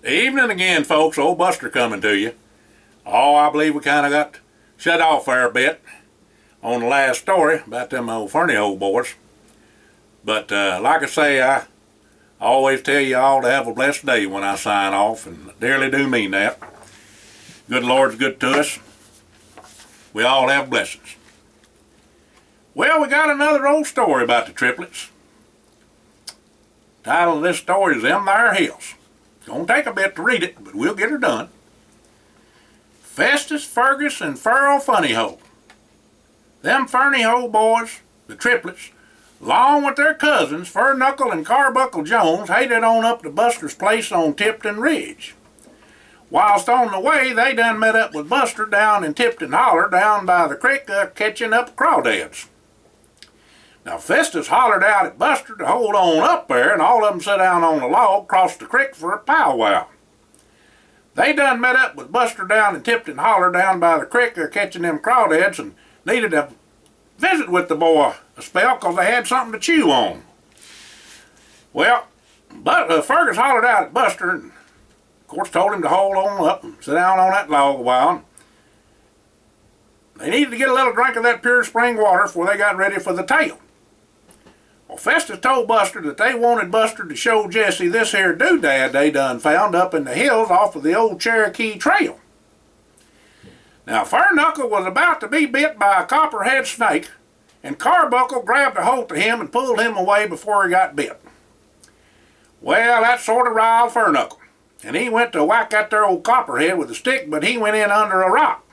Evening again, folks. Old Buster coming to you. Oh, I believe we kind of got shut off there a bit on the last story about them old Fernie old boys. But like I say, I always tell you all to have a blessed day when I sign off, and I dearly do mean that. Good Lord's good to us. We all have blessings. Well, we got another old story about the triplets. The title of this story is Them There Hills. It's going to take a bit to read it, but we'll get her done. Festus, Fergus, and Furl Funnyhole. Them Fernyhole boys, the triplets, along with their cousins, Furknuckle and Carbuncle Jones, headed on up to Buster's place on Tipton Ridge. Whilst on the way, they done met up with Buster down in Tipton Holler, down by the creek, catching up crawdads. Now, Festus hollered out at Buster to hold on up there, and all of them sat down on a log across the creek for a powwow. They done met up with Buster down in Tipton Holler, down by the creek, catching them crawdads, and needed to visit with the boy a spell because they had something to chew on. Well, Fergus hollered out at Buster, and of course told him to hold on up and sit down on that log a while. They needed to get a little drink of that pure spring water before they got ready for the tale. Well, Festus told Buster that they wanted Buster to show Jesse this here doodad they done found up in the hills off of the old Cherokee Trail. Now, Furknuckle was about to be bit by a copperhead snake, and Carbuncle grabbed a hold of him and pulled him away before he got bit. Well, that sort of riled Furknuckle, and he went to whack at their old copperhead with a stick, but he went in under a rock.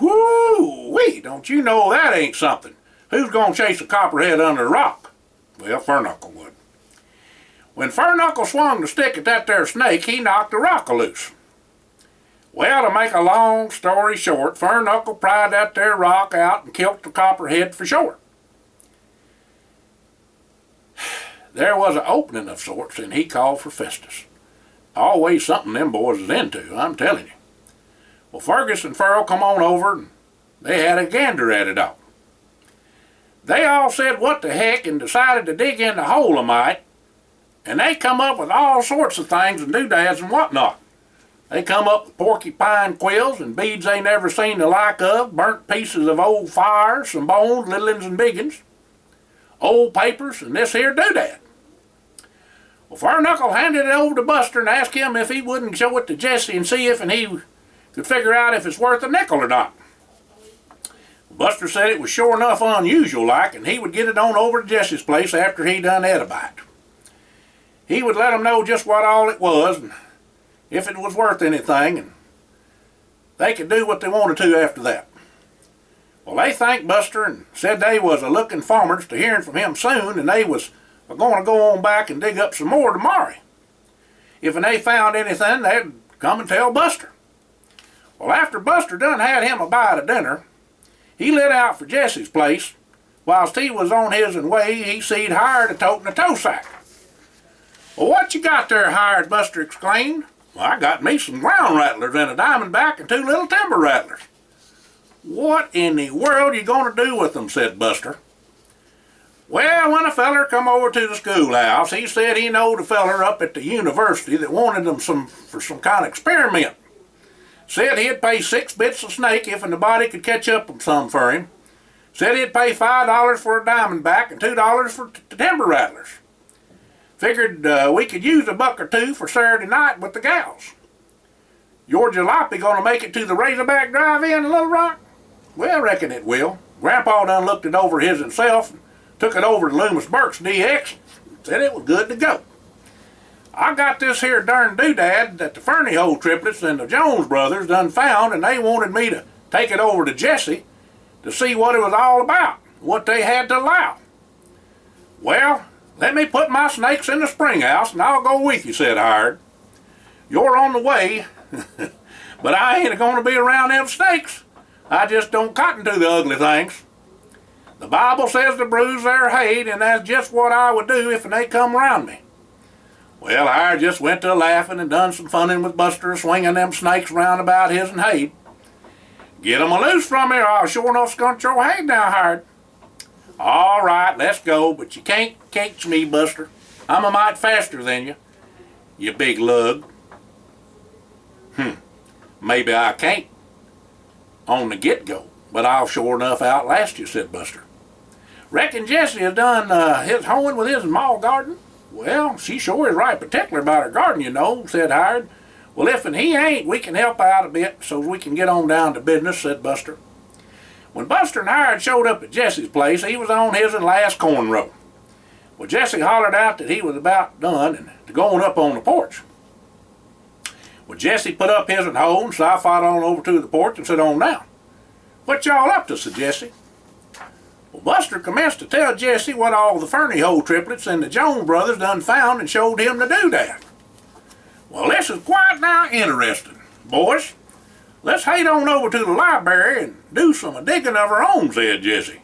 Whoo-wee, don't you know that ain't something? Who's going to chase a copperhead under a rock? Well, Furknuckle would. When Furknuckle swung the stick at that there snake, he knocked the rock loose. Well, to make a long story short, Furknuckle pried that there rock out and killed the copperhead for short. There was an opening of sorts, and he called for Festus. Always something them boys is into, I'm telling you. Well, Fergus and Furl come on over, and they had a gander at it all. They all said what the heck and decided to dig in the hole a mite, and they come up with all sorts of things and doodads and whatnot. They come up with porcupine quills and beads they never seen the like of, burnt pieces of old fires, some bones, little uns and big uns, old papers, and this here doodad. Well, Furknuckle handed it over to Buster and asked him if he wouldn't show it to Jesse and see if he could figure out if it's worth a nickel or not. Buster said it was sure enough unusual like, and he would get it on over to Jesse's place after he done ate a bite. He would let him know just what all it was and if it was worth anything, and they could do what they wanted to after that. Well, they thanked Buster and said they was a-looking forwards to hearing from him soon, and they was going to go on back and dig up some more tomorrow. If they found anything, they'd come and tell Buster. Well, after Buster done had him a bite of dinner, he lit out for Jesse's place. Whilst he was on his way, he seed Hired a-toting a tow sack. Well, what you got there, Hired? Buster exclaimed. Well, I got me some ground rattlers and a diamondback and 2 little timber rattlers. What in the world you going to do with them? Said Buster. Well, when a feller come over to the schoolhouse, he said he knowed a feller up at the university that wanted them for some kind of experiment. Said he'd pay 6 bits of snake if anybody could catch up with some for him. Said he'd pay $5 for a diamondback and $2 for timber rattlers. Figured we could use a buck or two for Saturday night with the gals. Your jalopy gonna make it to the Razorback Drive-In in Little Rock? Well, I reckon it will. Grandpa done looked it over himself and took it over to Loomis Burke's DX and said it was good to go. I got this here darn doodad that the Fernyhole triplets and the Jones brothers done found, and they wanted me to take it over to Jesse to see what it was all about, what they had to allow. Well, let me put my snakes in the spring house and I'll go with you, said Hired. You're on the way, but I ain't going to be around them snakes. I just don't cotton to the ugly things. The Bible says to bruise their hide, and that's just what I would do if they come around me. Well, Hired just went to laughing and done some funning with Buster, swinging them snakes round about his and Hade. Get 'em loose from here, or I'll sure enough scunt your head down, Hired. All right, let's go, but you can't catch me, Buster. I'm a mite faster than you big lug. Maybe I can't on the get-go, but I'll sure enough outlast you, said Buster. Reckon Jessie has done his hoeing with his small garden? Well, she sure is right particular about her garden, you know, said Hired. Well, if and he ain't, we can help out a bit so we can get on down to business, said Buster. When Buster and Hired showed up at Jessie's place, he was on his last corn row. Well, Jessie hollered out that he was about done and going up on the porch. Well, Jessie put up his hoe, and so I fought on over to the porch and sit on down. What y'all up to, said Jessie. Well, Buster commenced to tell Jessie what all the Fernie Hoe triplets and the Jones brothers done found and showed him the doodad. Well, this is quite now interesting, boys. Let's head on over to the library and do some digging of our own, said Jessie.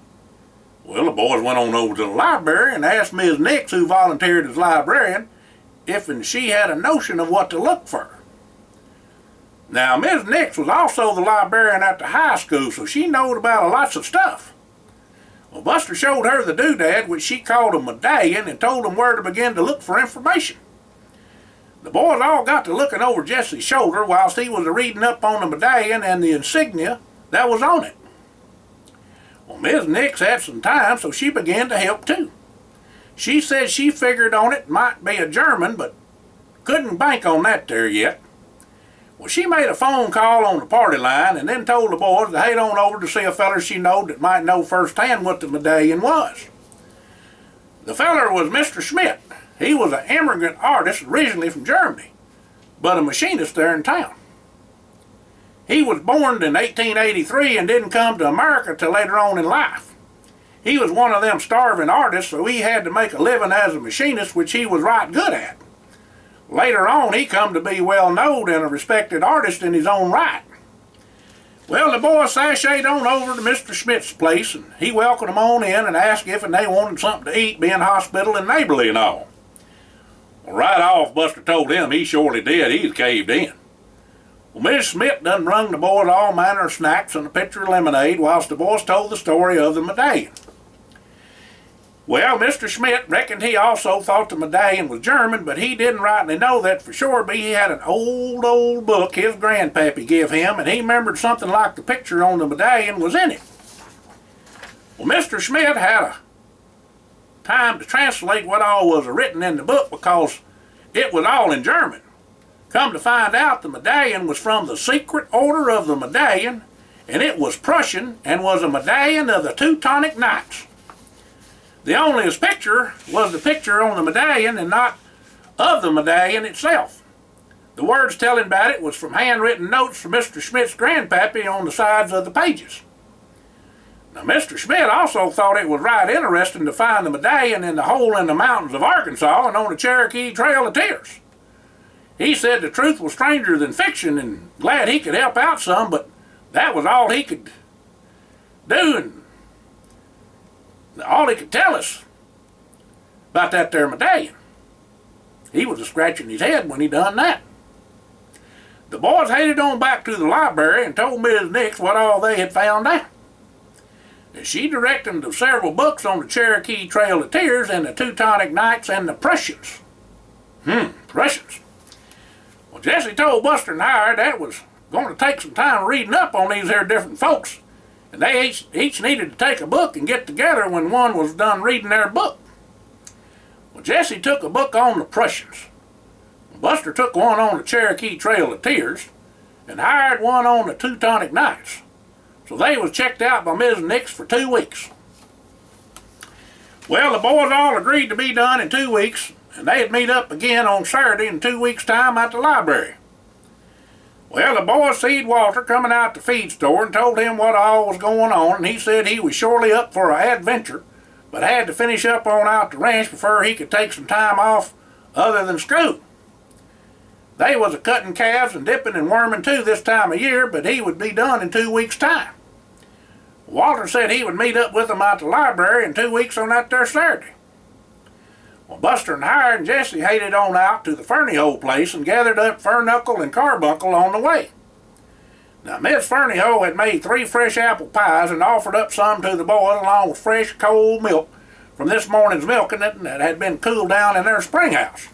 Well, the boys went on over to the library and asked Miss Nix, who volunteered as librarian, if and she had a notion of what to look for. Now, Miss Nix was also the librarian at the high school, so she knowed about lots of stuff. Well, Buster showed her the doodad, which she called a medallion, and told them where to begin to look for information. The boys all got to looking over Jessie's shoulder whilst he was reading up on the medallion and the insignia that was on it. Well, Miss Nix had some time, so she began to help too. She said she figured on it might be a German, but couldn't bank on that there yet. Well, she made a phone call on the party line and then told the boys to head on over to see a feller she knowed that might know firsthand what the medallion was. The feller was Mr. Schmidt. He was an immigrant artist originally from Germany, but a machinist there in town. He was born in 1883 and didn't come to America till later on in life. He was one of them starving artists, so he had to make a living as a machinist, which he was right good at. Later on, he come to be well known and a respected artist in his own right. Well, the boys sashayed on over to Mr. Schmidt's place, and he welcomed them on in and asked if they wanted something to eat, being hospital and neighborly and all. Well, right off, Buster told him he surely did. He was caved in. Well, Miss Schmidt done brung the boys all manner of snacks and a pitcher of lemonade whilst the boys told the story of the medallion. Well, Mr. Schmidt reckoned he also thought the medallion was German, but he didn't rightly know that for sure, but he had an old book his grandpappy give him, and he remembered something like the picture on the medallion was in it. Well, Mr. Schmidt had a time to translate what all was written in the book because it was all in German. Come to find out, the medallion was from the Secret Order of the Medallion, and it was Prussian and was a medallion of the Teutonic Knights. The onlyest picture was the picture on the medallion and not of the medallion itself. The words telling about it was from handwritten notes from Mr. Schmidt's grandpappy on the sides of the pages. Now, Mr. Schmidt also thought it was right interesting to find the medallion in the hole in the mountains of Arkansas and on the Cherokee Trail of Tears. He said the truth was stranger than fiction and glad he could help out some, but that was all he could do and all he could tell us about that there medallion. He was scratching his head when he done that. The boys headed on back to the library and told Ms. Nix what all they had found out. And she directed them to several books on the Cherokee Trail of Tears and the Teutonic Knights and the Prussians. Prussians. Well, Jessie told Buster and Hired that was going to take some time reading up on these here different folks. And they each needed to take a book and get together when one was done reading their book. Well, Jessie took a book on the Prussians. Buster took one on the Cherokee Trail of Tears and Hired one on the Teutonic Knights. So they was checked out by Ms. Nix for 2 weeks. Well, the boys all agreed to be done in 2 weeks, and they'd meet up again on Saturday in 2 weeks' time at the library. Well, the boys seed Walter coming out the feed store and told him what all was going on, and he said he was surely up for an adventure, but had to finish up on out the ranch before he could take some time off other than school. They was a cutting calves and dipping and worming too this time of year, but he would be done in 2 weeks' time. Walter said he would meet up with them at the library in 2 weeks on that there Saturday. Well, Buster and Hired and Jessie headed on out to the Fernie Hoe place and gathered up Furnuckle and Carbuncle on the way. Now, Miss Fernie Hoe had made 3 fresh apple pies and offered up some to the boys along with fresh cold milk from this morning's milking that had been cooled down in their spring house.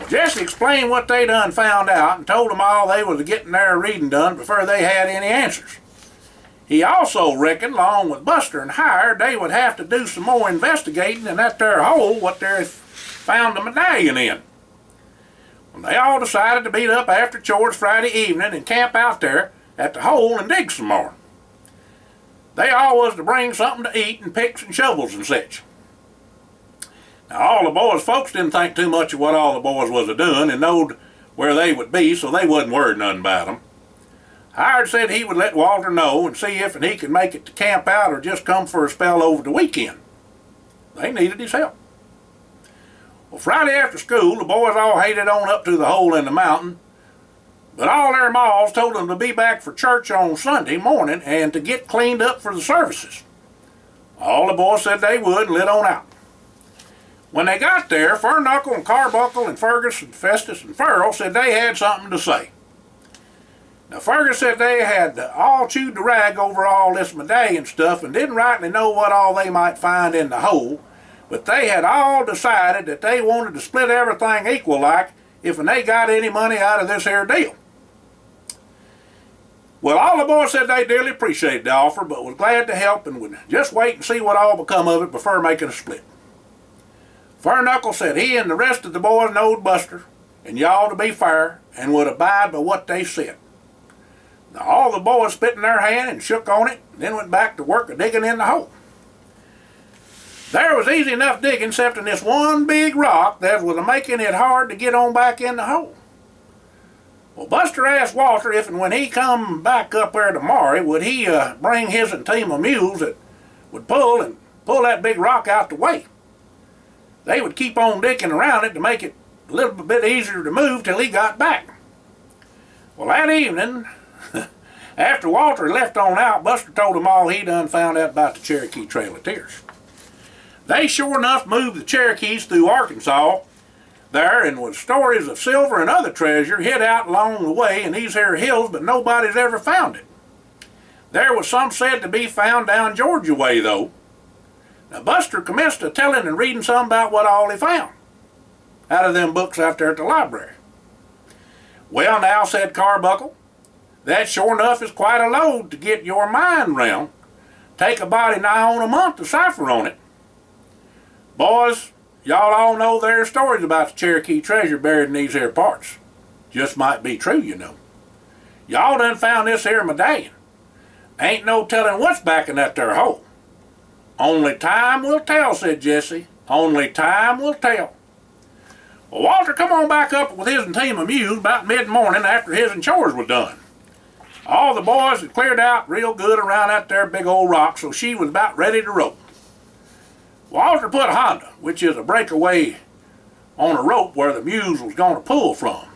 Jesse explained what they done found out and told them all they was getting their reading done before they had any answers. He also reckoned, along with Buster and Thar, they would have to do some more investigating in that there hole what they found the medallion in. And they all decided to meet up after chores Friday evening and camp out there at the hole and dig some more. They all was to bring something to eat and picks and shovels and such. Now all the boys' folks didn't think too much of what all the boys was a-doing and knowed where they would be, so they wasn't worried nothing about them. Howard said he would let Walter know and see if he could make it to camp out or just come for a spell over the weekend. They needed his help. Well, Friday after school, the boys all headed on up to the hole in the mountain, but all their ma's told them to be back for church on Sunday morning and to get cleaned up for the services. All the boys said they would and lit on out. When they got there, Furknuckle and Carbuncle and Fergus and Festus and Farrell said they had something to say. Now Fergus said they had all chewed the rag over all this medallion stuff and didn't rightly know what all they might find in the hole, but they had all decided that they wanted to split everything equal like if they got any money out of this here deal. Well, all the boys said they dearly appreciated the offer, but was glad to help and would just wait and see what all become of it before making a split. Furknuckle said he and the rest of the boys knowed Buster, and y'all to be fair, and would abide by what they said. Now all the boys spit in their hand and shook on it, and then went back to work digging in the hole. There was easy enough digging, except in this one big rock that was making it hard to get on back in the hole. Well, Buster asked Walter if and when he come back up there tomorrow, would he bring his and team of mules that would pull that big rock out the way. They would keep on digging around it to make it a little bit easier to move till he got back. Well, that evening, after Walter left on out, Buster told them all he done found out about the Cherokee Trail of Tears. They sure enough moved the Cherokees through Arkansas there, and with stories of silver and other treasure hid out along the way in these here hills, but nobody's ever found it. There was some said to be found down Georgia way, though. Now Buster commenced to telling and reading some about what all he found out of them books out there at the library. Well, now, said Carbuncle, that sure enough is quite a load to get your mind round. Take a body nigh on a month to cipher on it. Boys, y'all all know there's stories about the Cherokee treasure buried in these here parts. Just might be true, you know. Y'all done found this here medallion. Ain't no telling what's back in that there hole. Only time will tell, said Jesse. Only time will tell. Well, Walter come on back up with his team of mules about mid-morning after his and chores was done. All the boys had cleared out real good around that there big old rock, so she was about ready to rope. Walter put Honda, which is a breakaway, on a rope where the mules was going to pull from.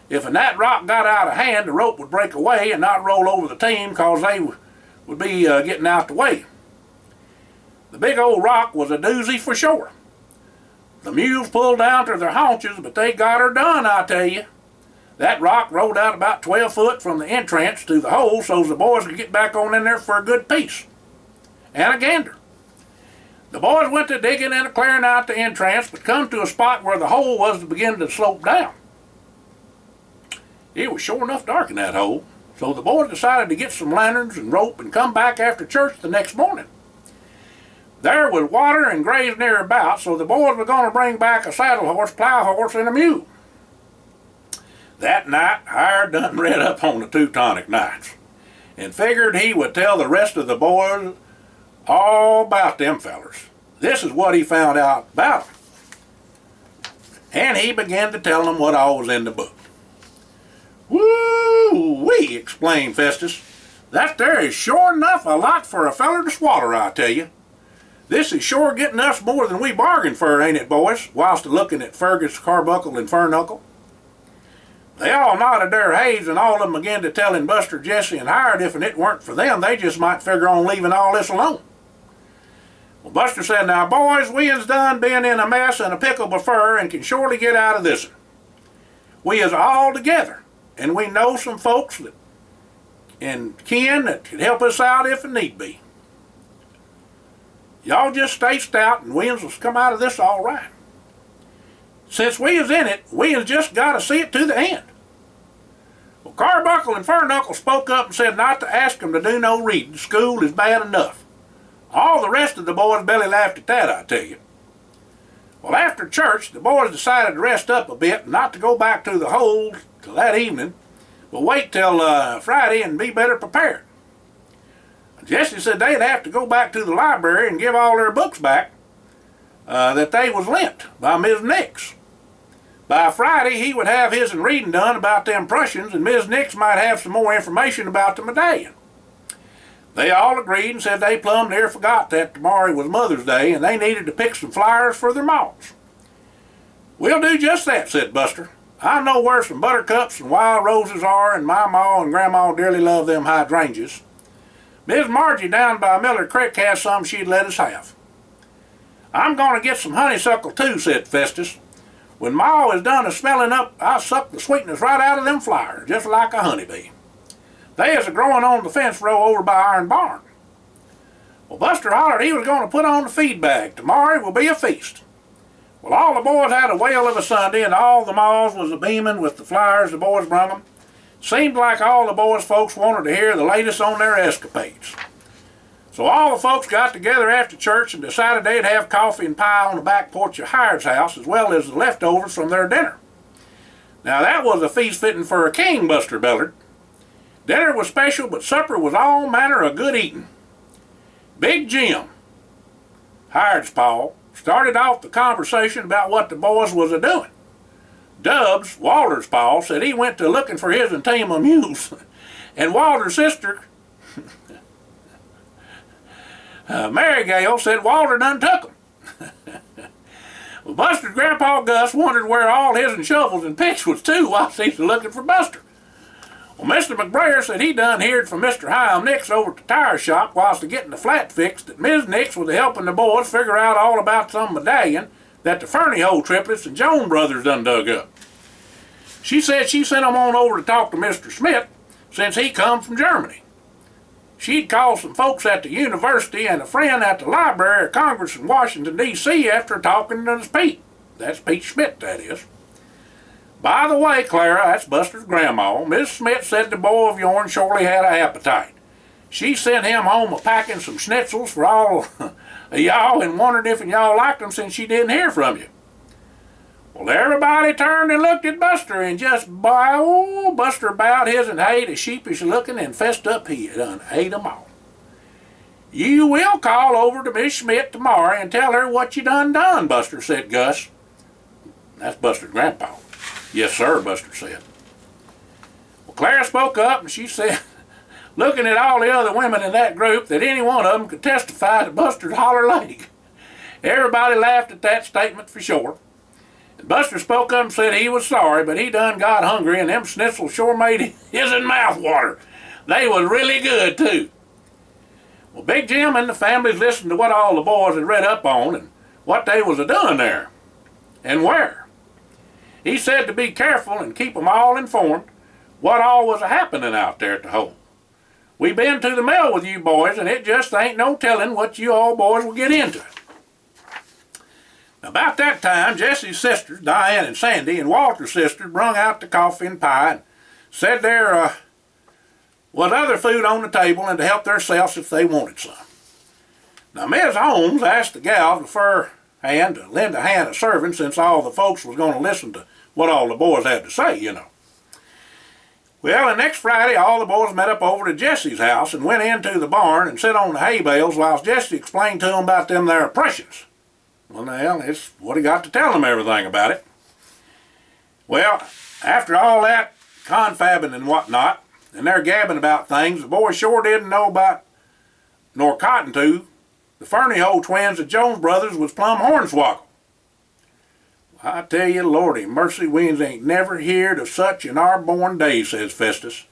If that rock got out of hand, the rope would break away and not roll over the team because they would be getting out the way. The big old rock was a doozy for sure. The mules pulled down to their haunches, but they got her done, I tell you. That rock rolled out about 12 foot from the entrance to the hole so the boys could get back on in there for a good piece. And a gander. The boys went to digging and clearing out the entrance, but come to a spot where the hole was to begin to slope down. It was sure enough dark in that hole, so the boys decided to get some lanterns and rope and come back after church the next morning. There was water and graves near about, so the boys were going to bring back a saddle horse, plow horse, and a mule. That night, Thar done read up on the Teutonic Knights and figured he would tell the rest of the boys all about them fellers. This is what he found out about them. And he began to tell them what all was in the book. "Woo-wee," exclaimed Festus. "That there is sure enough a lot for a feller to swaller, I tell you. This is sure getting us more than we bargained for, ain't it, boys?" Whilst looking at Fergus, Carbuncle, and Furknuckle. They all nodded their heads, and all of them began to telling Buster, Jesse, and Howard if it weren't for them, they just might figure on leaving all this alone. Well, Buster said, "Now, boys, we has done been in a mess and a pickle before and can surely get out of this one. We is all together, and we know some folks that and kin that could help us out if it need be. Y'all just stay stout and we will come out of this all right." Since we is in it, we has just got to see it to the end. Well, Carbuncle and Furnuckle spoke up and said not to ask them to do no reading. School is bad enough. All the rest of the boys belly laughed at that, I tell you. Well, after church, the boys decided to rest up a bit and not to go back to the hold till that evening, but wait till Friday and be better prepared. Jesse said they'd have to go back to the library and give all their books back that they was lent by Ms. Nix. By Friday, he would have his reading done about them Prussians, and Ms. Nix might have some more information about the medallion. They all agreed and said they plumb near forgot that tomorrow was Mother's Day and they needed to pick some flowers for their maws. We'll do just that, said Buster. I know where some buttercups and wild roses are, and my ma and grandma dearly love them hydrangeas. Miss Margie down by Miller Creek has some she'd let us have. I'm going to get some honeysuckle too, said Festus. When Ma is done smelling up, I'll suck the sweetness right out of them flowers, just like a honeybee. They is a-growing on the fence row over by Iron Barn. Well, Buster hollered he was going to put on the feed bag. Tomorrow will be a feast. Well, all the boys had a whale of a Sunday, and all the maws was a-beaming with the flowers the boys brung them. Seemed like all the boys' folks wanted to hear the latest on their escapades. So all the folks got together after church and decided they'd have coffee and pie on the back porch of Hired's house, as well as the leftovers from their dinner. Now that was a feast fitting for a king, Buster bellered. Dinner was special, but supper was all manner of good eating. Big Jim, Hired's pa, started off the conversation about what the boys was a-doing. Dubs, Walter's pa, said he went to looking for his and tame of mules, and Walter's sister, Mary Gale, said Walter done took 'em. Well, Buster's grandpa Gus wondered where all his and shovels and picks was too while he's looking for Buster. Well, Mr. McBrayer said he done heard from Mr. Hiram Nix over at the tire shop whilst getting the flat fixed that Ms. Nix was helping the boys figure out all about some medallion that the Fernie Hole triplets and Jones brothers done dug up. She said she sent 'em on over to talk to Mr. Smith since he come from Germany. She'd called some folks at the university and a friend at the Library of Congress in Washington, D.C. after talking to Pete. That's Pete Schmidt, that is. By the way, Clara, that's Buster's grandma, Miss Smith said the boy of yourn surely had an appetite. She sent him home a-packing some schnitzels for all of y'all and wondered if y'all liked them since she didn't hear from you. Well, everybody turned and looked at Buster, and just Buster bowed his and ate as sheepish looking and fessed up he done ate 'em all. You will call over to Miss Schmidt tomorrow and tell her what you done, Buster, said Gus. That's Buster's grandpa. Yes, sir, Buster said. Well, Clara spoke up and she said, looking at all the other women in that group, that any one of them could testify to Buster's holler leg. Everybody laughed at that statement for sure. And Buster spoke up and said he was sorry, but he done got hungry, and them schnitzels sure made his in mouth water. They was really good, too. Well, Big Jim and the families listened to what all the boys had read up on and what they was a-doing there and where. He said to be careful and keep 'em all informed what all was a-happening out there at the hole. We been to the mill with you boys, and it just ain't no telling what you all boys will get into. About that time, Jesse's sisters, Diane and Sandy, and Walter's sisters brung out the coffee and pie and said there was other food on the table and to help theirselves if they wanted some. Now, Ms. Holmes asked the gal to lend a hand of serving since all the folks was going to listen to what all the boys had to say, you know. Well, the next Friday, all the boys met up over to Jesse's house and went into the barn and sit on the hay bales whilst Jesse explained to them about them there Prussians. Well, it's what he got to tell them everything about it. Well, after all that confabbing and whatnot, and they're gabbing about things, the boys sure didn't know about nor cotton to the Fernie Hole twins, the Jones brothers, was plumb hornswoggle. I tell you, Lordy mercy, we ain't never heard of such in our born days, says Festus.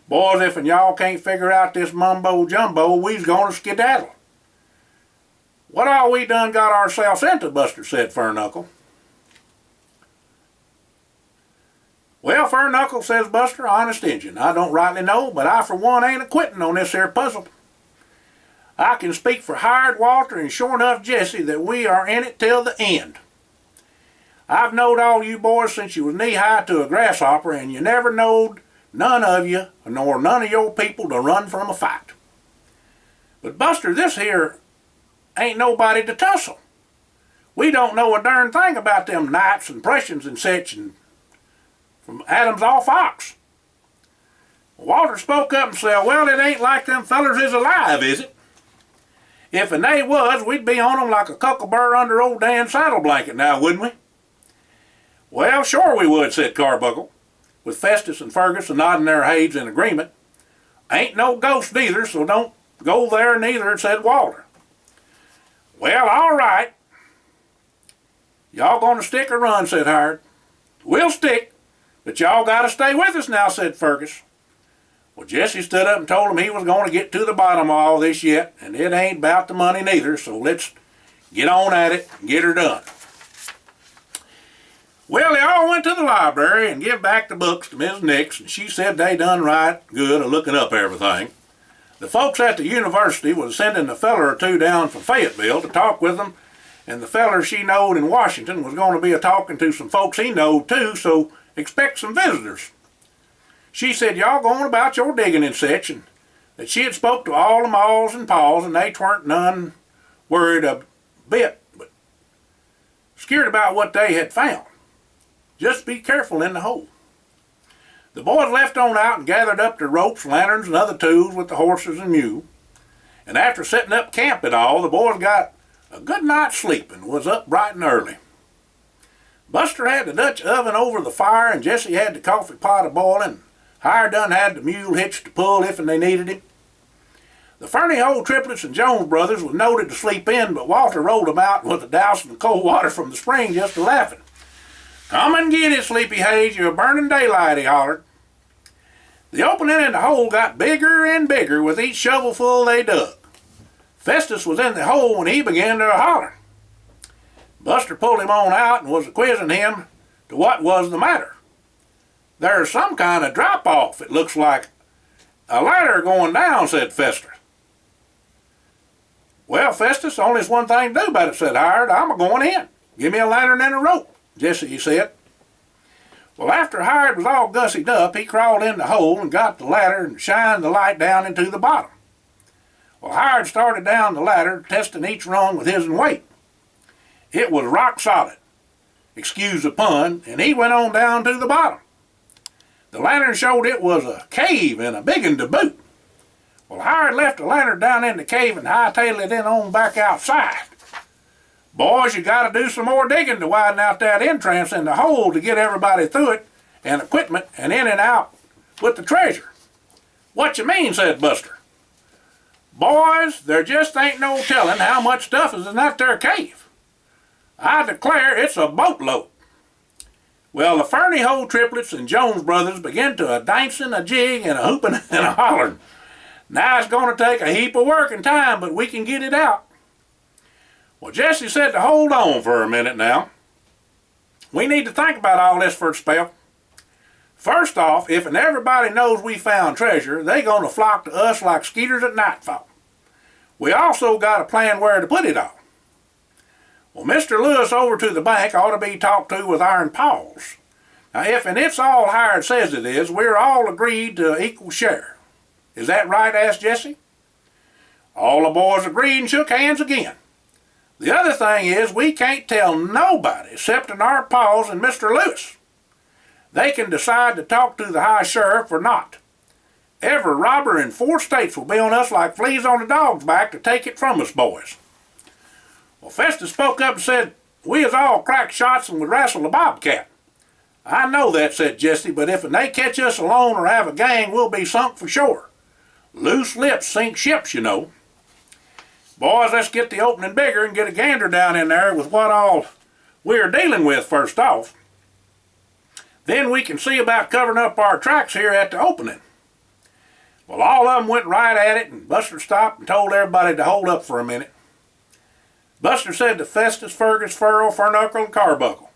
Boys, if y'all can't figure out this mumbo-jumbo, we's gonna skedaddle. What all we done got ourselves into, Buster, said Furnuckle. Well, Furnuckle, says Buster, honest Injun, I don't rightly know, but I for one ain't a-quitting on this here puzzle. I can speak for Hired, Walter, and sure enough Jesse that we are in it till the end. I've knowed all you boys since you was knee-high to a grasshopper, and you never knowed none of you, nor none of your people, to run from a fight. But Buster, this here ain't nobody to tussle. We don't know a darn thing about them knights and Prussians and such, and from Adam's off ox. Walter spoke up and said, well, it ain't like them fellers is alive, is it? If and they was, we'd be on 'em like a cuckleburr under old Dan's saddle blanket now, wouldn't we? Well, sure we would, said Carbuncle, with Festus and Fergus nodding their heads in agreement. Ain't no ghost neither, so don't go there neither, said Walter. Well, all right. Y'all gonna stick or run, said Howard. We'll stick, but y'all gotta stay with us now, said Fergus. Well, Jesse stood up and told him he was going to get to the bottom of all this yet, and it ain't about the money neither, so let's get on at it and get her done. Well, they all went to the library and give back the books to Miss Nix, and she said they done right good of looking up everything. The folks at the university was sending a feller or two down from Fayetteville to talk with them, and the feller she knowed in Washington was going to be a-talking to some folks he knowed too, so expect some visitors. She said y'all going about your digging and such, and that she had spoke to all the maws and paws, and they tweren't none worried a bit, but scared about what they had found. Just be careful in the hole. The boys left on out and gathered up their ropes, lanterns, and other tools with the horses and mule. And after setting up camp and all, the boys got a good night's sleep and was up bright and early. Buster had the Dutch oven over the fire, and Jesse had the coffee pot a-boiling. Hire done had the mule hitched to pull if and they needed him. The Ferny Hole triplets and Jones brothers was noted to sleep in, but Walter rolled them out with a dousing of cold water from the spring just a laughing. Come and get it, Sleepy Hayes, you're burning daylight, he hollered. The opening in the hole got bigger and bigger with each shovelful they dug. Festus was in the hole when he began to holler. Buster pulled him on out and was quizzing him to what was the matter. There's some kind of drop-off, it looks like. A ladder going down, said Festus. Well, Festus, only's one thing to do about it, said Howard. I'm a-going in. Give me a lantern and a rope, Jesse, he said. Well, after Howard was all gussied up, he crawled in the hole and got the ladder and shined the light down into the bottom. Well, Howard started down the ladder, testing each rung with his weight. It was rock solid, excuse the pun, and he went on down to the bottom. The lantern showed it was a cave and a big one to boot. Well, Howard left the lantern down in the cave and hightailed it in on back outside. Boys, you got to do some more digging to widen out that entrance in the hole to get everybody through it and equipment and in and out with the treasure. What you mean, said Buster. Boys, there just ain't no telling how much stuff is in that there cave. I declare it's a boatload. Well, the Ferny Hole triplets and Jones brothers began to a-dancing, a-jig, and a-hooping and a-hollering. Now it's going to take a heap of work and time, but we can get it out. Well, Jesse said to hold on for a minute now. We need to think about all this for a spell. First off, if and everybody knows we found treasure, they going to flock to us like skeeters at nightfall. We also got to plan where to put it all. Well, Mr. Lewis over to the bank ought to be talked to with iron paws. Now, if and it's all Howard says it is, we're all agreed to equal share. Is that right? Asked Jesse. All the boys agreed and shook hands again. The other thing is we can't tell nobody excepting our paws and Mr. Lewis. They can decide to talk to the high sheriff or not. Every robber in 4 states will be on us like fleas on a dog's back to take it from us, boys. Well, Festus spoke up and said, we is all crack shots and would wrestle a bobcat. I know that, said Jesse, but if they catch us alone or have a gang, we'll be sunk for sure. Loose lips sink ships, you know. Boys, let's get the opening bigger and get a gander down in there with what all we're dealing with first off. Then we can see about covering up our tracks here at the opening. Well, all of them went right at it, and Buster stopped and told everybody to hold up for a minute. Buster said to Festus, Fergus, Furrow, Furnuckle, and Carbuncle,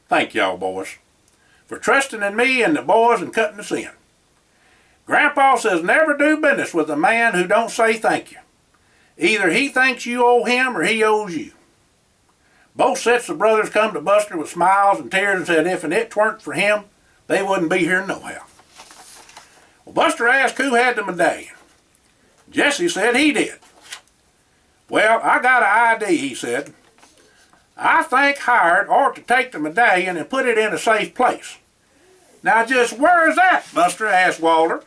thank y'all, boys, for trusting in me and the boys and cutting us in. Grandpa says never do business with a man who don't say thank you. Either he thinks you owe him or he owes you. Both sets of brothers come to Buster with smiles and tears and said if it weren't for him, they wouldn't be here nohow. Well, Buster asked who had the medallion. Jesse said he did. Well, I got an idea, he said. I think Hired ought to take the medallion and put it in a safe place. Now just where is that, Buster? Asked Walter.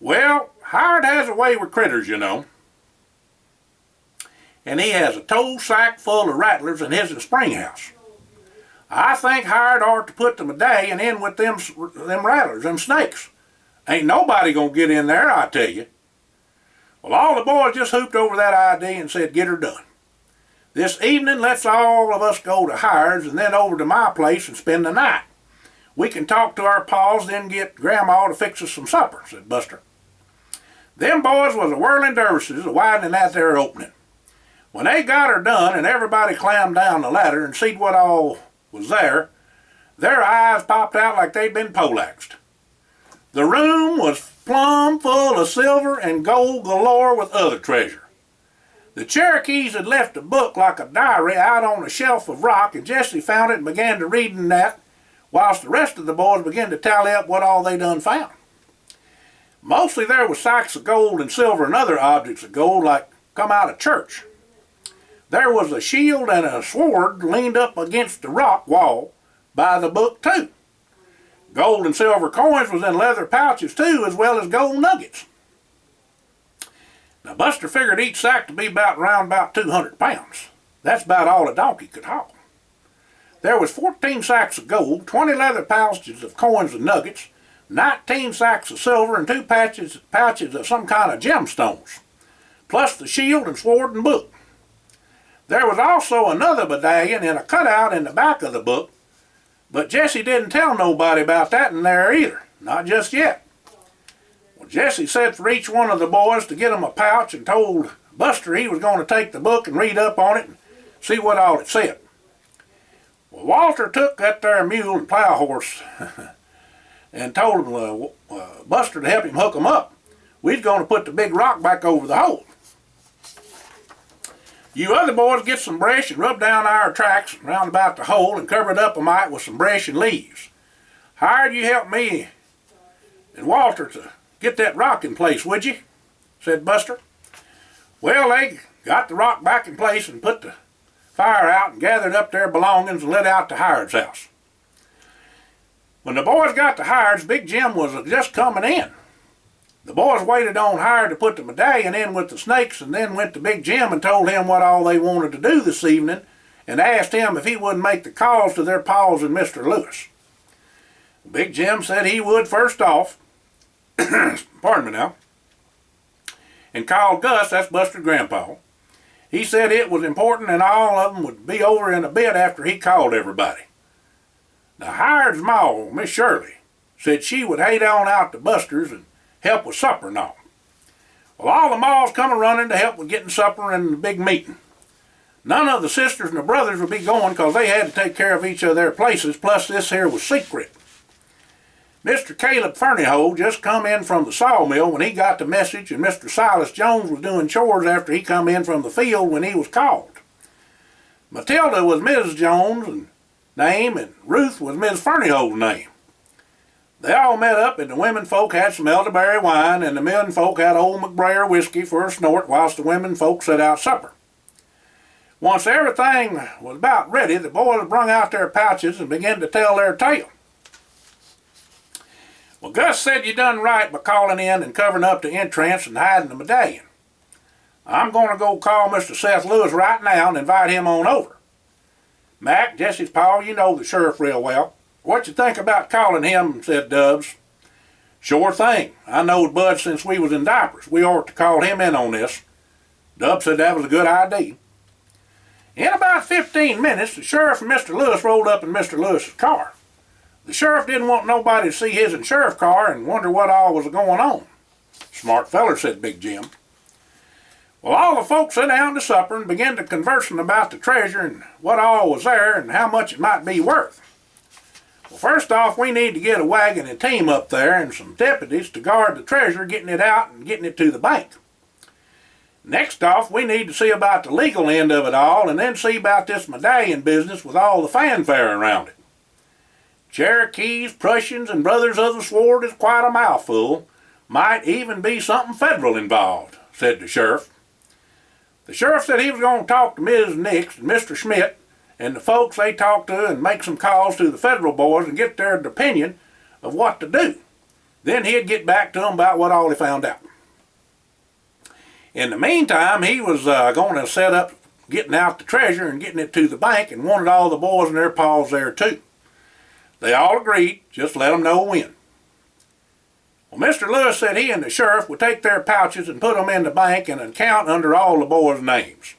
Well, Hired has a way with critters, you know. And he has a tow sack full of rattlers in his spring house. I think Hired ought to put the medallion in with them rattlers, them snakes. Ain't nobody gonna get in there, I tell you. Well, all the boys just hooped over that idea and said, get her done. This evening, let's all of us go to Hired's and then over to my place and spend the night. We can talk to our paws, then get Grandma to fix us some supper, said Buster. Them boys was a whirling dervishes a widening that there opening. When they got her done and everybody clammed down the ladder and seed what all was there, their eyes popped out like they'd been poleaxed. The room was plumb full of silver and gold galore with other treasure. The Cherokees had left a book like a diary out on a shelf of rock, and Jesse found it and began to reading that, whilst the rest of the boys began to tally up what all they done found. Mostly there was sacks of gold and silver and other objects of gold like come out of church. There was a shield and a sword leaned up against the rock wall by the book too. Gold and silver coins was in leather pouches too, as well as gold nuggets. Now Buster figured each sack to be round about 200 pounds. That's about all a donkey could haul. There was 14 sacks of gold, 20 leather pouches of coins and nuggets, 19 sacks of silver, and 2 pouches of some kind of gemstones, plus the shield and sword and book. There was also another medallion in a cutout in the back of the book, but Jesse didn't tell nobody about that in there either, not just yet. Well, Jesse said for each one of the boys to get him a pouch and told Buster he was going to take the book and read up on it and see what all it said. Well, Walter took that there mule and plow horse and told him, Buster to help him hook 'em up. We's going to put the big rock back over the hole. You other boys get some brush and rub down our tracks round about the hole and cover it up a mite with some brush and leaves. Hired, you help me and Walter to get that rock in place, would you? Said Buster. Well, they got the rock back in place and put the fire out and gathered up their belongings and lit out to Hired's house. When the boys got to Hired's, Big Jim was just coming in. The boys waited on Hired to put the medallion in with the snakes and then went to Big Jim and told him what all they wanted to do this evening and asked him if he wouldn't make the calls to their paws and Mr. Lewis. Big Jim said he would first off, pardon me now, and called Gus, that's Buster's grandpa. He said it was important and all of them would be over in a bit after he called everybody. Now Hired's ma, Miss Shirley, said she would head on out to Buster's and help with supper and all. Well, all the ma's come running to help with getting supper and the big meeting. None of the sisters and the brothers would be going because they had to take care of each of their places, plus this here was secret. Mr. Caleb Ferneyhole just come in from the sawmill when he got the message, and Mr. Silas Jones was doing chores after he come in from the field when he was called. Matilda was Mrs. Jones' name, and Ruth was Mrs. Ferneyhole's name. They all met up, and the women folk had some elderberry wine, and the men folk had old McBrayer whiskey for a snort, whilst the women folk set out supper. Once everything was about ready, the boys brung out their pouches and began to tell their tale. Well, Gus said you done right by calling in and covering up the entrance and hiding the medallion. I'm going to go call Mr. Seth Lewis right now and invite him on over. Mac, Jesse's pa, you know the sheriff real well. What you think about calling him? Said Dubs. Sure thing. I knowed Bud since we was in diapers. We ought to call him in on this. Dubs said that was a good idea. In about 15 minutes, the sheriff and Mr. Lewis rolled up in Mr. Lewis's car. The sheriff didn't want nobody to see his and sheriff car and wonder what all was going on. Smart feller, said Big Jim. Well, all the folks sat down to supper and began to conversing about the treasure and what all was there and how much it might be worth. Well, first off, we need to get a wagon and team up there and some deputies to guard the treasure, getting it out and getting it to the bank. Next off, we need to see about the legal end of it all, and then see about this medallion business with all the fanfare around it. Cherokees, Prussians, and Brothers of the Sword is quite a mouthful. Might even be something federal involved, said the sheriff. The sheriff said he was going to talk to Ms. Nix and Mr. Schmidt and the folks they talked to and make some calls to the federal boys and get their opinion of what to do. Then he'd get back to them about what all he found out. In the meantime, he was going to set up getting out the treasure and getting it to the bank, and wanted all the boys and their paws there too. They all agreed, just let them know when. Well, Mr. Lewis said he and the sheriff would take their pouches and put them in the bank and account under all the boys' names.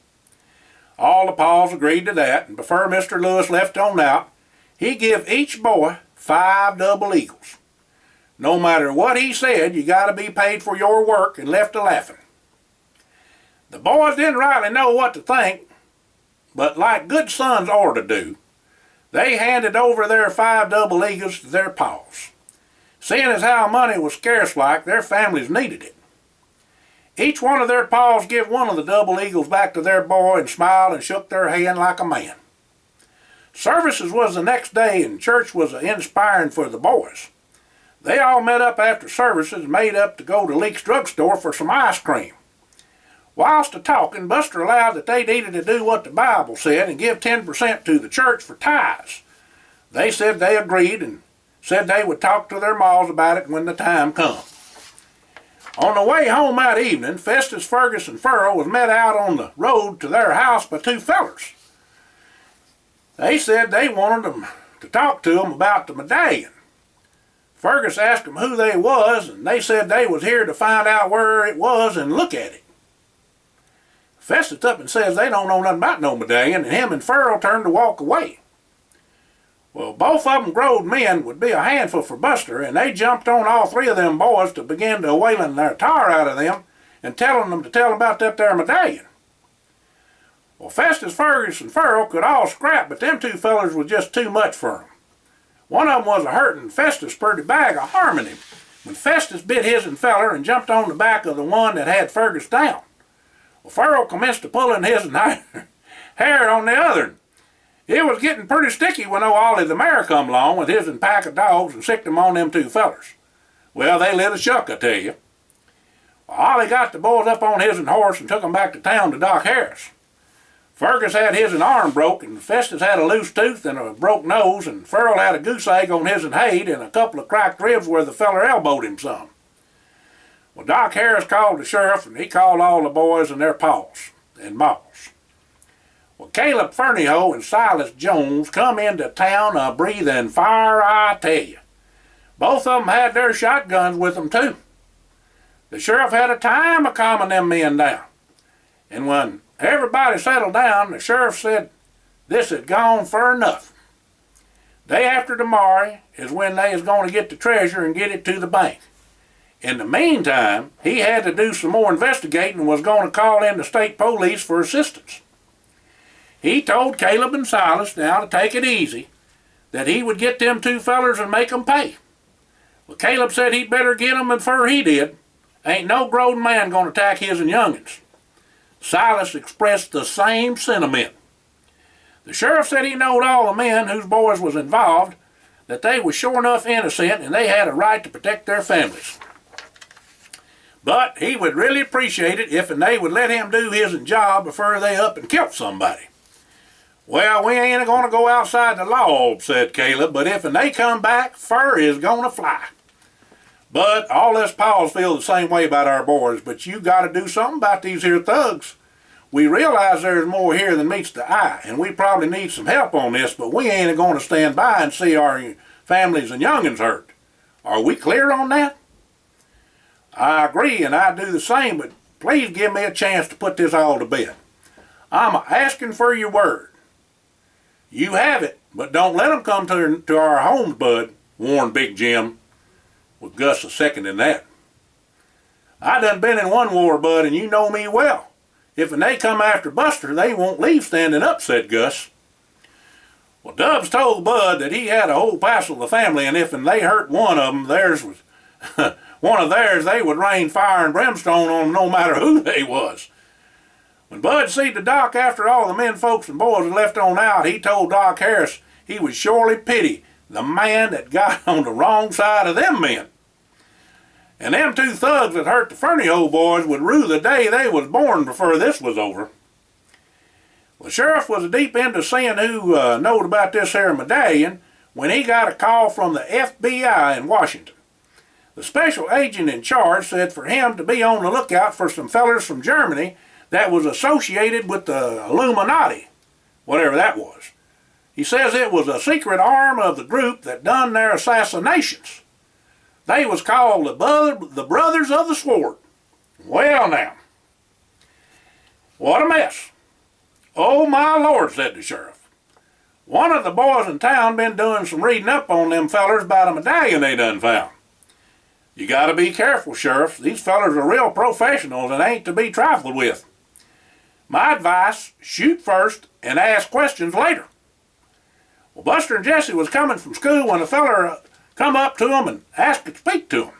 All the paws agreed to that, and before Mr. Lewis left on out, he give each boy 5 double eagles. No matter what he said, you got to be paid for your work, and left a laughing. The boys didn't rightly know what to think, but like good sons ought to do, they handed over their 5 double eagles to their paws. Seeing as how money was scarce like, their families needed it. Each one of their paws give one of the double eagles back to their boy and smiled and shook their hand like a man. Services was the next day, and church was inspiring for the boys. They all met up after services and made up to go to Leake's drugstore for some ice cream. Whilst a-talking, Buster allowed that they needed to do what the Bible said and give 10% to the church for tithes. They said they agreed and said they would talk to their maws about it when the time come. On the way home that evening, Festus, Fergus, and Furrow was met out on the road to their house by 2 fellers. They said they wanted them to talk to them about the medallion. Fergus asked them who they was, and they said they was here to find out where it was and look at it. Festus up and says they don't know nothing about no medallion, and him and Furrow turned to walk away. Well, both of them growed men would be a handful for Buster, and they jumped on all 3 of them boys to begin to whaling their tar out of them and telling them to tell them about that there medallion. Well, Festus, Fergus, and Furrow could all scrap, but them 2 fellers was just too much for them. One of them was a hurting Festus pretty bag of harming him when Festus bit his feller and jumped on the back of the one that had Fergus down. Well, Furrow commenced to pulling his hair on the other. It was getting pretty sticky when old Ollie the mare come along with his pack of dogs and sicked them on them 2 fellers. Well, they lit a shuck, I tell you. Well, Ollie got the boys up on his horse and took them back to town to Doc Harris. Fergus had his arm broke, and Festus had a loose tooth and a broke nose, and Furrow had a goose egg on his head and a couple of cracked ribs where the feller elbowed him some. Well, Doc Harris called the sheriff, and he called all the boys and their paws and maws. Well, Caleb Fernyhoe and Silas Jones come into town a breathing fire, I tell you. Both of them had their shotguns with them, too. The sheriff had a time of calming them men down. And when everybody settled down, the sheriff said this had gone fur enough. Day after tomorrow is when they is going to get the treasure and get it to the bank. In the meantime, he had to do some more investigating and was going to call in the state police for assistance. He told Caleb and Silas now to take it easy, that he would get them 2 fellers and make them pay. Well, Caleb said he'd better get them before he did. Ain't no grown man going to attack his youngins. Silas expressed the same sentiment. The sheriff said he knowed all the men whose boys was involved, that they was sure enough innocent and they had a right to protect their families. But he would really appreciate it if they would let him do his job before they up and killed somebody. Well, we ain't going to go outside the law, said Caleb, but if they come back, fur is going to fly. But all us paws feel the same way about our boys, but you got to do something about these here thugs. We realize there's more here than meets the eye, and we probably need some help on this, but we ain't going to stand by and see our families and youngins hurt. Are we clear on that? I agree, and I do the same, but please give me a chance to put this all to bed. I'm asking for your word. You have it, but don't let them come to our homes, bud, warned Big Jim, with Gus a seconding that. I done been in one war, bud, and you know me well. If they come after Buster, they won't leave standing up, said Gus. Well, Dubs told Bud that he had a whole passel of the family, and if they hurt one of them, theirs was one of theirs, they would rain fire and brimstone on them no matter who they was. When Bud see the doc after all the men folks and boys had left on out, he told Doc Harris he would surely pity the man that got on the wrong side of them men. And them two thugs that hurt the Fernie Hole boys would rue the day they was born before this was over. Well, the sheriff was deep into seeing who knowed about this here medallion when he got a call from the FBI in Washington. The special agent in charge said for him to be on the lookout for some fellers from Germany that was associated with the Illuminati, whatever that was. He says it was a secret arm of the group that done their assassinations. They was called the Brothers of the Sword. Well now, what a mess. Oh my Lord, said the sheriff. One of the boys in town been doing some reading up on them fellers about a medallion they done found. You gotta be careful, Sheriff. These fellers are real professionals and ain't to be trifled with. My advice, shoot first and ask questions later. Well, Buster and Jesse was coming from school when a feller come up to them and asked to speak to them.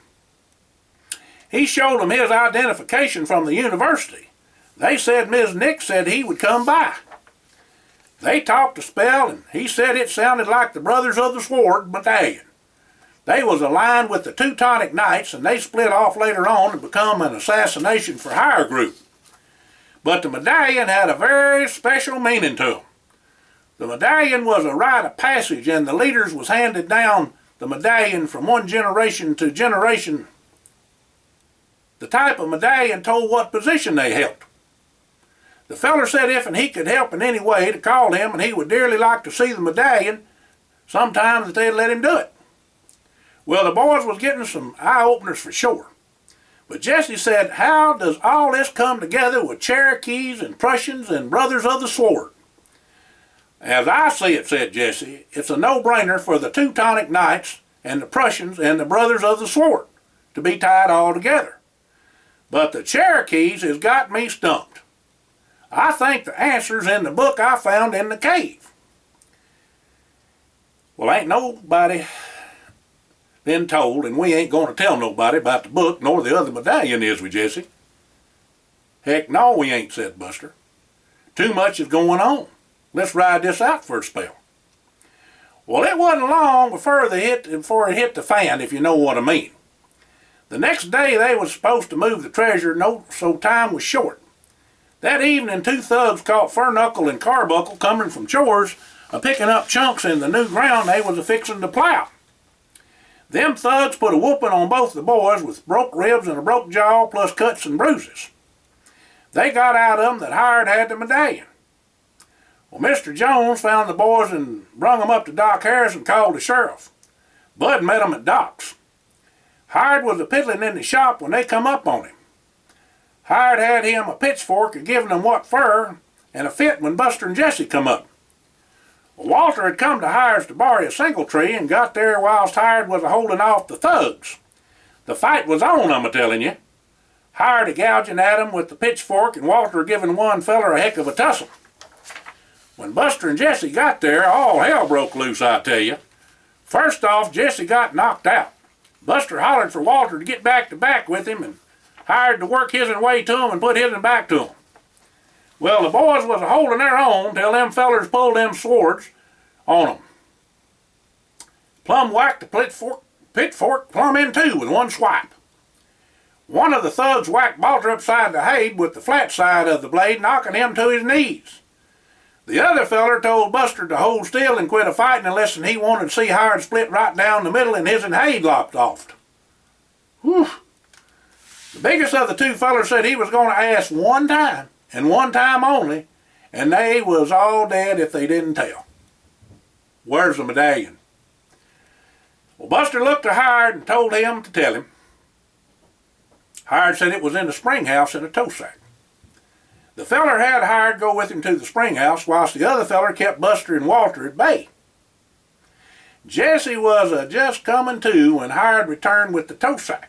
He showed them his identification from the university. They said Ms. Nick said he would come by. They talked a spell and he said it sounded like the Brothers of the Sword medallion. They was aligned with the Teutonic Knights and they split off later on to become an assassination for hire group. But the medallion had a very special meaning to them. The medallion was a rite of passage and the leaders was handed down the medallion from one generation to generation. The type of medallion told what position they held. The feller said if and he could help in any way to call him and he would dearly like to see the medallion, sometimes that they'd let him do it. Well, the boys was getting some eye-openers for sure. But Jesse said, how does all this come together with Cherokees and Prussians and Brothers of the Sword? As I see it, said Jesse, it's a no-brainer for the Teutonic Knights and the Prussians and the Brothers of the Sword to be tied all together. But the Cherokees has got me stumped. I think the answer's in the book I found in the cave. Well, ain't nobody been told, and we ain't going to tell nobody about the book nor the other medallion, is we, Jesse? Heck no, we ain't, said Buster. Too much is going on. Let's ride this out for a spell. Well, it wasn't long before it hit the fan, if you know what I mean. The next day they was supposed to move the treasure, so time was short. That evening, two thugs caught Furknuckle and Carbuncle coming from chores, picking up chunks in the new ground they was a-fixing to plow. Them thugs put a whooping on both the boys with broke ribs and a broke jaw plus cuts and bruises. They got out of them that Hired had the medallion. Well, Mr. Jones found the boys and brung them up to Doc Harris and called the sheriff. Bud met them at Doc's. Hired was a-piddling in the shop when they come up on him. Hired had him a pitchfork and given him what for and a fit when Buster and Jesse come up. Well, Walter had come to Hired's to borrow a single tree and got there whilst Hired was a-holding off the thugs. The fight was on, I'm a-telling you. Hired a-gouging at him with the pitchfork and Walter giving one feller a heck of a tussle. When Buster and Jesse got there, all hell broke loose, I tell you. First off, Jesse got knocked out. Buster hollered for Walter to get back to back with him and Hired to work his way to him and put his back to him. Well, the boys was a-holding their own till them fellers pulled them swords on them. Plumb whacked the pitchfork plumb in two with one swipe. One of the thugs whacked Walter upside the head with the flat side of the blade, knocking him to his knees. The other feller told Buster to hold still and quit a-fighting unless he wanted to see Hired split right down the middle and his head lopped off. Whew. The biggest of the two fellers said he was going to ask one time, and one time only, and they was all dead if they didn't tell. Where's the medallion? Well, Buster looked to Hired and told him to tell him. Hired said it was in the spring house in a tow sack. The feller had Hired go with him to the spring house, whilst the other feller kept Buster and Walter at bay. Jesse was just coming to when Hired returned with the tow sack.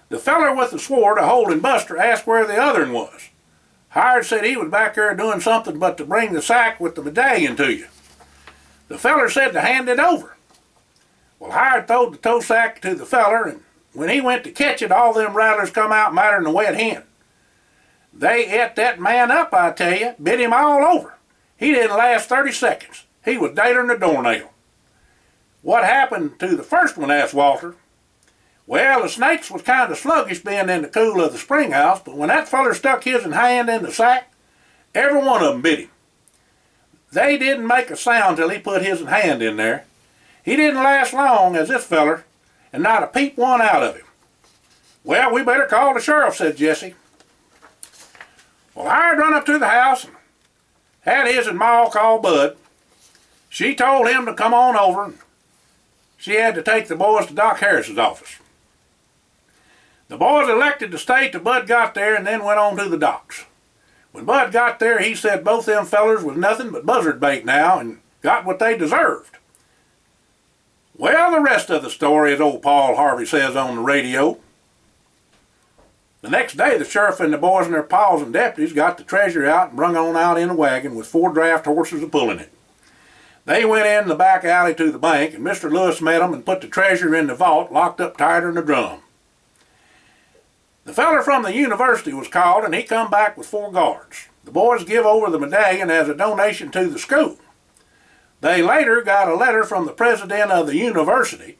The feller with the sword a-holding Buster asked where the other one was. Hired said he was back there doing something but to bring the sack with the medallion to you. The feller said to hand it over. Well, Hired throwed the tow sack to the feller, and when he went to catch it, all them rattlers come out madder'n a wet hen. They ate that man up, I tell you, bit him all over. He didn't last 30 seconds. He was deader than a doornail. What happened to the first one, asked Walter. Well, the snakes was kind of sluggish being in the cool of the spring house, but when that feller stuck his hand in the sack, every one of them bit him. They didn't make a sound till he put his hand in there. He didn't last long as this feller, and not a peep one out of him. Well, we better call the sheriff, said Jesse. Well, I'd run up to the house and had his and Ma call Bud. She told him to come on over, and she had to take the boys to Doc Harris's office. The boys elected to stay till Bud got there and then went on to the docks. When Bud got there, he said both them fellers was nothing but buzzard bait now and got what they deserved. Well, the rest of the story, as old Paul Harvey says on the radio. The next day, the sheriff and the boys and their pals and deputies got the treasure out and brung on out in a wagon with 4 draft horses a-pulling it. They went in the back alley to the bank, and Mr. Lewis met them and put the treasure in the vault, locked up tighter than a drum. The feller from the university was called, and he come back with 4 guards. The boys give over the medallion as a donation to the school. They later got a letter from the president of the university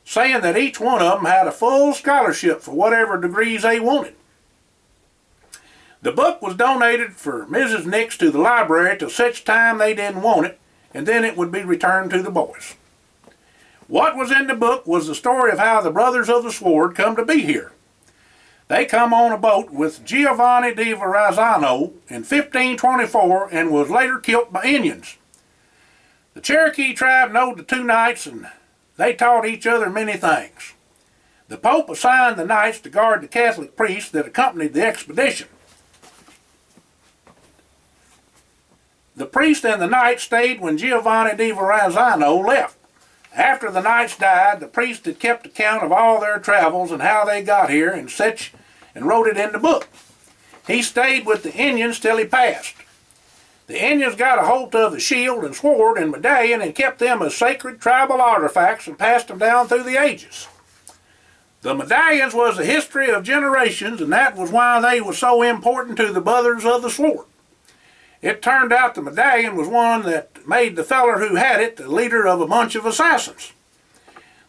saying that each one of them had a full scholarship for whatever degrees they wanted. The book was donated for Mrs. Nix to the library till such time they didn't want it, and then it would be returned to the boys. What was in the book was the story of how the Brothers of the Sword come to be here. They come on a boat with Giovanni di Verrazzano in 1524 and was later killed by Indians. The Cherokee tribe knowed the 2 knights, and they taught each other many things. The Pope assigned the knights to guard the Catholic priests that accompanied the expedition. The priest and the knights stayed when Giovanni di Verrazzano left. After the knights died, the priest had kept account of all their travels and how they got here and such, and wrote it in the book. He stayed with the Indians till he passed. The Indians got a hold of the shield and sword and medallion and kept them as sacred tribal artifacts and passed them down through the ages. The medallions was the history of generations, and that was why they were so important to the Brothers of the Sword. It turned out the medallion was one that made the feller who had it the leader of a bunch of assassins.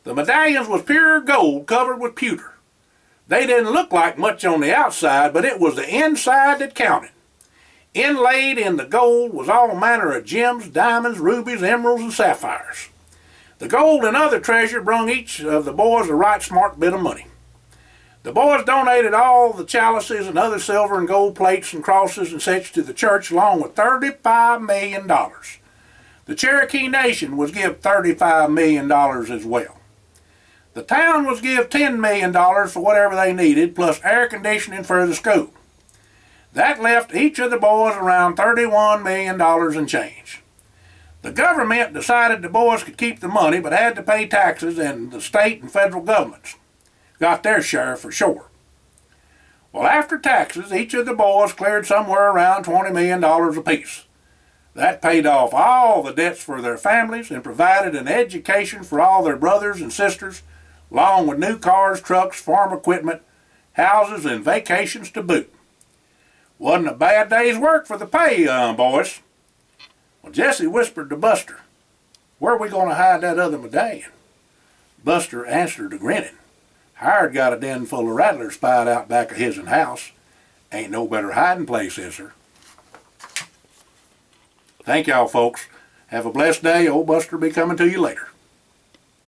The medallions was pure gold covered with pewter. They didn't look like much on the outside, but it was the inside that counted. Inlaid in the gold was all manner of gems, diamonds, rubies, emeralds, and sapphires. The gold and other treasure brung each of the boys a right smart bit of money. The boys donated all the chalices and other silver and gold plates and crosses and such to the church, along with $35 million. The Cherokee Nation was give $35 million as well. The town was give $10 million for whatever they needed, plus air conditioning for the school. That left each of the boys around $31 million and change. The government decided the boys could keep the money but had to pay taxes, and the state and federal governments got their share for sure. Well, after taxes, each of the boys cleared somewhere around $20 million apiece. That paid off all the debts for their families and provided an education for all their brothers and sisters, along with new cars, trucks, farm equipment, houses, and vacations to boot. Wasn't a bad day's work for the pay, boys. Well, Jesse whispered to Buster, "Where are we going to hide that other medallion?" Buster answered, grinning. "Hired got a den full of rattlers spied out back of his house. Ain't no better hiding place, is there?" Thank y'all, folks. Have a blessed day. Old Buster will be coming to you later.